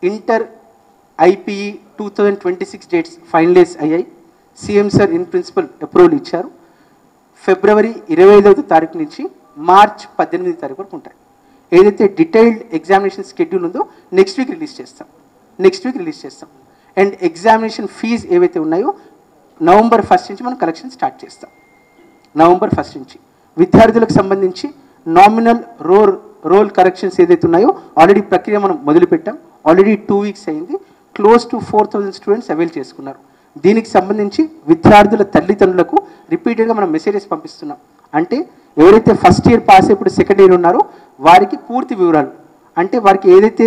Inter IPE 2026 dates finalise అయ్యాయి. CM sir in principle approval ఇచ్చారు. ఫిబ్రవరి 25వ తారీఖు నుంచి మార్చ్ 18వ తారీఖు వరకు ఉంటాయి. ఏదైతే డీటెయిల్డ్ ఎగ్జామినేషన్ షెడ్యూల్ ఉందో నెక్స్ట్ వీక్ రిలీజ్ చేస్తాం. అండ్ ఎగ్జామినేషన్ ఫీజు ఏవైతే ఉన్నాయో నవంబర్ 1 నుంచి మనం కలెక్షన్ స్టార్ట్ చేస్తాం. నవంబర్ 1 నుంచి విద్యార్థులకు సంబంధించి నామినల్ రోల్ కరెక్షన్స్ ఏదైతే ఉన్నాయో ఆల్రెడీ ప్రక్రియ మనం మొదలుపెట్టాం. ఆల్రెడీ 2 వీక్స్ అయింది. క్లోజ్ టు 4000 స్టూడెంట్స్ అవైల్ చేసుకున్నారు. దీనికి సంబంధించి విద్యార్థుల తల్లిదండ్రులకు రిపీటెడ్గా మనం మెసేజెస్ పంపిస్తున్నాం. అంటే ఎవరైతే ఫస్ట్ ఇయర్ పాస్ అయిపోయి సెకండ్ ఇయర్ ఉన్నారో వారికి పూర్తి వివరాలు, అంటే వారికి ఏదైతే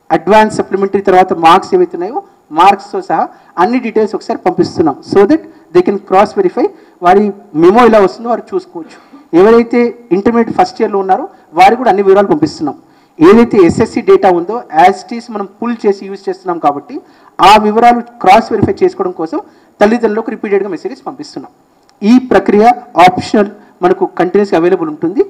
అడ్వాన్స్ సప్లిమెంటరీ తర్వాత మార్క్స్ ఏవైతే ఉన్నాయో మార్క్స్తో సహా అన్ని డీటెయిల్స్ ఒకసారి పంపిస్తున్నాం. So that they can cross verify, వారి మెమో ఎలా వస్తుందో వారు చూసుకోవచ్చు. ఎవరైతే ఇంటర్మీడియట్ ఫస్ట్ ఇయర్లో ఉన్నారో వారికి కూడా అన్ని వివరాలు పంపిస్తున్నాం. ఏదైతే ఎస్ఎస్సి డేటా ఉందో యాజ్ ఇట్ ఈస్ మనం పుల్ చేసి యూజ్ చేస్తున్నాం కాబట్టి ఆ వివరాలు క్రాస్ వెరిఫై చేసుకోవడం కోసం తల్లిదండ్రులకు రిపీటెడ్గా మెసేజెస్ పంపిస్తున్నాం. ఈ ప్రక్రియ ఆప్షనల్, మనకు కంటిన్యూస్గా అవైలబుల్ ఉంటుంది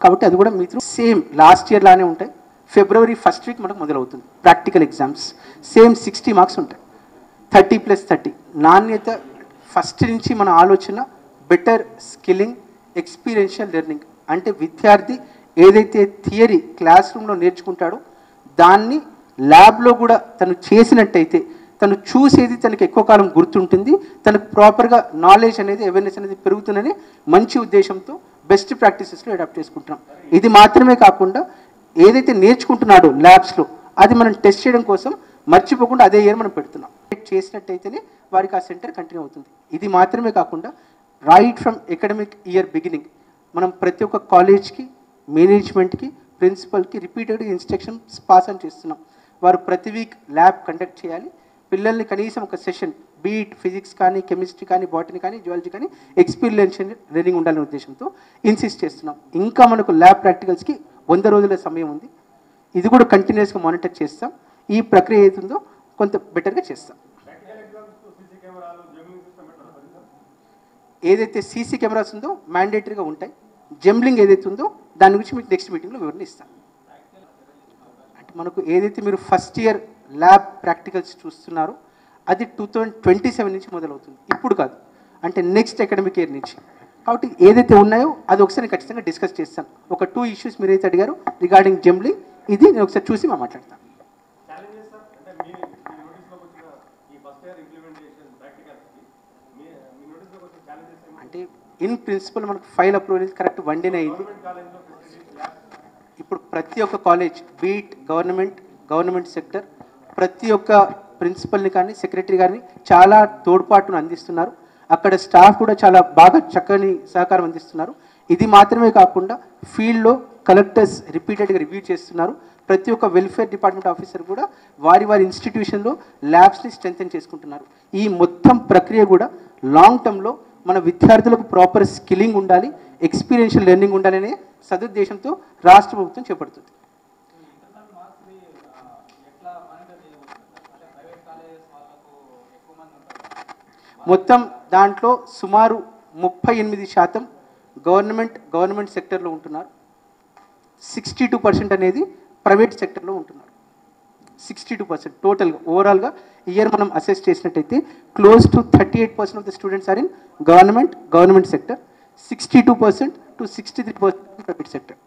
కాబట్టి అది కూడా మీరు సేమ్ లాస్ట్ ఇయర్ లానే ఉంటాయి. ఫిబ్రవరి 1st వీక్ మనకు మొదలవుతుంది. ప్రాక్టికల్ ఎగ్జామ్స్ సేమ్ 60 మార్క్స్ ఉంటాయి. 30+30 నాణ్యత. ఫస్ట్ నుంచి మన ఆలోచన బెటర్ స్కిల్లింగ్, ఎక్స్పీరియన్షియల్ లెర్నింగ్. అంటే విద్యార్థి ఏదైతే థియరీ క్లాస్ రూమ్లో నేర్చుకుంటాడో దాన్ని ల్యాబ్లో కూడా తను చేసినట్టయితే తను చూసేది తనకు ఎక్కువ కాలం గుర్తుంటుంది, తనకు ప్రాపర్గా నాలెడ్జ్ అనేది అవేర్నెస్ అనేది పెరుగుతుందని మంచి ఉద్దేశంతో బెస్ట్ ప్రాక్టీసెస్లో అడాప్ట్ చేసుకుంటున్నాం. ఇది మాత్రమే కాకుండా ఏదైతే నేర్చుకుంటున్నాడో ల్యాబ్స్లో అది మనం టెస్ట్ చేయడం కోసం మర్చిపోకుండా అదే ఇయర్ మనం పెడుతున్నాం. చేసినట్టయితేనే వారికి ఆ సెంటర్ కంటిన్యూ అవుతుంది. ఇది మాత్రమే కాకుండా right from academic year beginning మనం ప్రతి ఒక్క కాలేజ్కి, మేనేజ్మెంట్కి, ప్రిన్సిపల్కి రిపీటెడ్గా ఇన్స్ట్రక్షన్స్ పాస్ ఆన్ చేస్తున్నాం. వారు ప్రతి వీక్ ల్యాబ్ కండక్ట్ చేయాలి. పిల్లల్ని కనీసం ఒక సెషన్ బీట్ ఫిజిక్స్ కానీ, కెమిస్ట్రీ కానీ, బాటనీ కానీ, జువాలజీ కానీ ఎక్స్పీరియన్షియల్ లెర్నింగ్ ఉండాలనే ఉద్దేశంతో ఇన్సిస్ట్ చేస్తున్నాం. ఇంకా మనకు ల్యాబ్ ప్రాక్టికల్స్కి 100 రోజుల సమయం ఉంది. ఇది కూడా కంటిన్యూస్గా మానిటర్ చేస్తాం. ఈ ప్రక్రియ ఏతుందో కొంత బెటర్గా చేస్తాం. ఏదైతే సీసీ కెమెరాస్ ఉందో మ్యాండేటరీగా ఉంటాయి. జంబ్లింగ్ ఏదైతే ఉందో దాని గురించి మీకు నెక్స్ట్ మీటింగ్లో వివరణ ఇస్తాను. అంటే మనకు ఏదైతే మీరు ఫస్ట్ ఇయర్ ల్యాబ్ ప్రాక్టికల్స్ చూస్తున్నారో అది 2027 నుంచి మొదలవుతుంది, ఇప్పుడు కాదు, అంటే నెక్స్ట్ అకాడమిక్ ఇయర్ నుంచి. కాబట్టి ఏదైతే ఉన్నాయో అది ఒకసారి ఖచ్చితంగా డిస్కస్ చేస్తాను. ఒక 2 ఇష్యూస్ మీరైతే అడిగారు రిగార్డింగ్ జంబ్లింగ్, ఇది నేను ఒకసారి చూసి మాట్లాడతాను. అంటే ఇన్ ప్రిన్సిపల్ మనకు ఫైల్ అప్రూవల్ కరెక్ట్ 1 డేనే అయింది. ఇప్పుడు ప్రతి ఒక్క కాలేజ్ బీట్ గవర్నమెంట్ సెక్టర్ ప్రతి ఒక్క ప్రిన్సిపల్ని కానీ సెక్రటరీ గారిని చాలా తోడ్పాటును అందిస్తున్నారు. అక్కడ స్టాఫ్ కూడా చాలా బాగా చక్కని సహకారం అందిస్తున్నారు. ఇది మాత్రమే కాకుండా ఫీల్డ్లో కలెక్టర్స్ రిపీటెడ్గా రివ్యూ చేస్తున్నారు. ప్రతి ఒక్క వెల్ఫేర్ డిపార్ట్మెంట్ ఆఫీసర్ కూడా వారి ఇన్స్టిట్యూషన్లో ల్యాబ్స్ని స్ట్రెంథెన్ చేసుకుంటున్నారు. ఈ మొత్తం ప్రక్రియ కూడా లాంగ్ టర్మ్లో మన విద్యార్థులకు ప్రాపర్ స్కిల్లింగ్ ఉండాలి, ఎక్స్పీరియన్షియల్ లెర్నింగ్ ఉండాలనే సదుద్దేశంతో రాష్ట్ర ప్రభుత్వం చేపడుతుంది. మొత్తం దాంట్లో సుమారు 38% గవర్నమెంట్ సెక్టర్లో ఉంటున్నారు. 62% అనేది ప్రైవేట్ సెక్టర్లో ఉంటున్నారు. 62% టోటల్గా ఓవరాల్గా ఇయర్ మనం అసెస్ చేసినట్టయితే close to 38% of the students are in government sector, 62% to 63% private sector.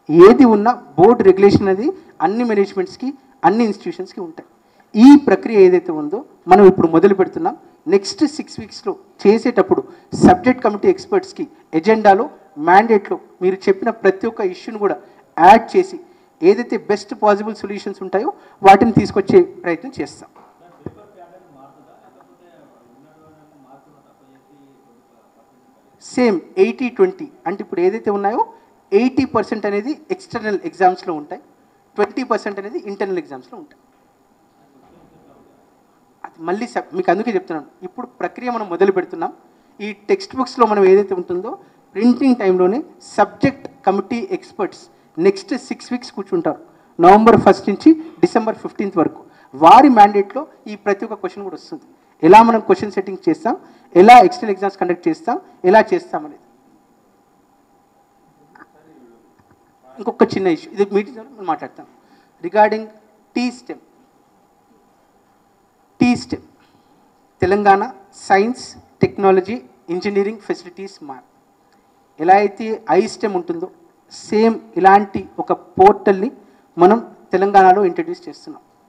ఏది ఉన్నా బోర్డు రెగ్యులేషన్ అనేది అన్ని మేనేజ్మెంట్స్కి, అన్ని ఇన్స్టిట్యూషన్స్కి ఉంటాయి. ఈ ప్రక్రియ ఏదైతే ఉందో మనం ఇప్పుడు మొదలు పెడుతున్నాం. నెక్స్ట్ 6 వీక్స్లో చేసేటప్పుడు సబ్జెక్ట్ కమిటీ ఎక్స్పర్ట్స్కి ఎజెండాలో మ్యాండేట్లో మీరు చెప్పిన ప్రతి ఒక్క ఇష్యూని కూడా యాడ్ చేసి ఏదైతే బెస్ట్ పాసిబుల్ సొల్యూషన్స్ ఉంటాయో వాటిని తీసుకొచ్చే ప్రయత్నం చేస్తాం. సేమ్ 80-20 అంటే ఇప్పుడు ఏదైతే ఉన్నాయో 80% అనేది ఎక్స్టర్నల్ ఎగ్జామ్స్లో ఉంటాయి, 20% అనేది ఇంటర్నల్ ఎగ్జామ్స్లో ఉంటాయి. అది మళ్ళీ మీకు అందుకే చెప్తున్నాను, ఇప్పుడు ప్రక్రియ మనం మొదలు పెడుతున్నాం. ఈ టెక్స్ట్ బుక్స్లో మనం ఏదైతే ఉంటుందో ప్రింటింగ్ టైంలోనే subject committee experts next 6 weeks కూర్చుంటారు. నవంబర్ 1 నుంచి డిసెంబర్ 15 వరకు వారి మ్యాండేట్లో ఈ ప్రతి ఒక్క క్వశ్చన్ కూడా వస్తుంది. ఎలా మనం క్వశ్చన్ సెట్టింగ్ చేస్తాం, ఎలా ఎక్స్టర్నల్ ఎగ్జామ్స్ కండక్ట్ చేస్తాం, ఎలా చేస్తాం అనేది. ఇంకొక చిన్న ఇష్యూ, ఇది మీటింగ్ మనం మాట్లాడతాం regarding T STEM. STEM Telangana science technology engineering facilities mark. ఎలా అయితే ఐస్టెమ్ ఉంటుందో సేమ్ ఇలాంటి ఒక పోర్టల్ని మనం తెలంగాణలో ఇంట్రడ్యూస్ చేస్తున్నాం.